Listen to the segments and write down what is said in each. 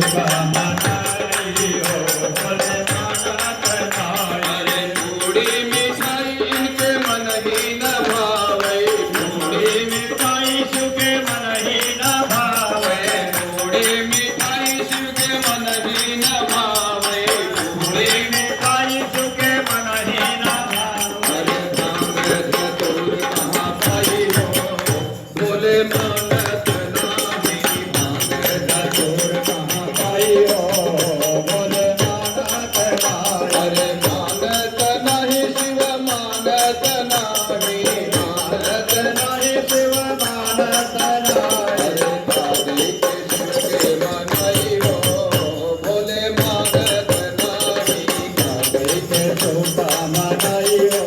सुखा मनाई हो बोले मानत नाही। अरे थोड़ी मिठाई इनके मन ही न भावे, थोड़ी मिठाई सुखे मन ही न भावे। थोड़ी मिठाई शिव के मन ही न भावे, थोड़ी मिठाई सुखे मन ही न भावे। अरे भांग धतूर कहाँ पाई हो बोले मानत नाही। भांग धतूर कहाँ पाई हो बोले मानत नाही। अरे मानत नाही शिव मानत नाही, मानत नाही शिव मानत नाही। अरे काली के शिव के मनाई हो बोले मानत नाही। काली के सुखा मनाई हो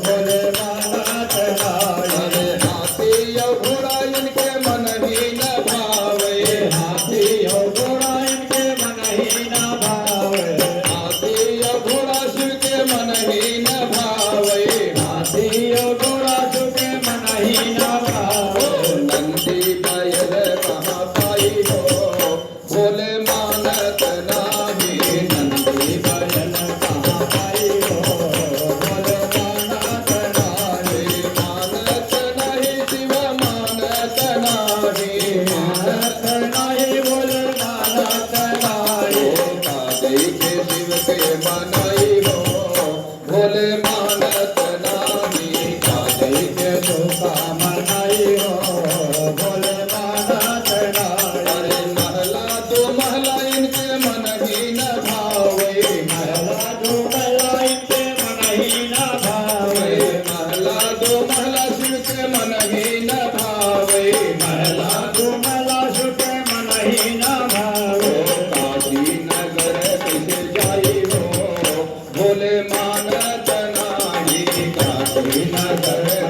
बोले मानत नाही। अरे हाथी और घोड़ा इनके मन ही न भावे, हाथी और घोड़ा इनके मन ही न भावे। हाथी और घोड़ा शिव के मन ही न भावे। हाथी और घोड़ा सुखे मन ही न भावे। नंदी बैल कहाँ पाई हो बोले मानत नाही। नंदी बैल कहाँ पाई हो बोले मानत नाही। मानत नाही शिव मानत नाही, मानत नाही बोले मानत नाही। काली के शिव के मनाई हो बोले मानत नाही। काली के सुखा मनाई हो बोले मानत नाही। अरे महला दो महला इनके मन ही न भावे, महला दो महला इनके मन ही न भावे। महला दो महला शिव के मन ही न भावे। महला दो महला सुखे मन ही न भावे। काशी नगर किसे जाई हो बोले मानत नाही। काशी नगर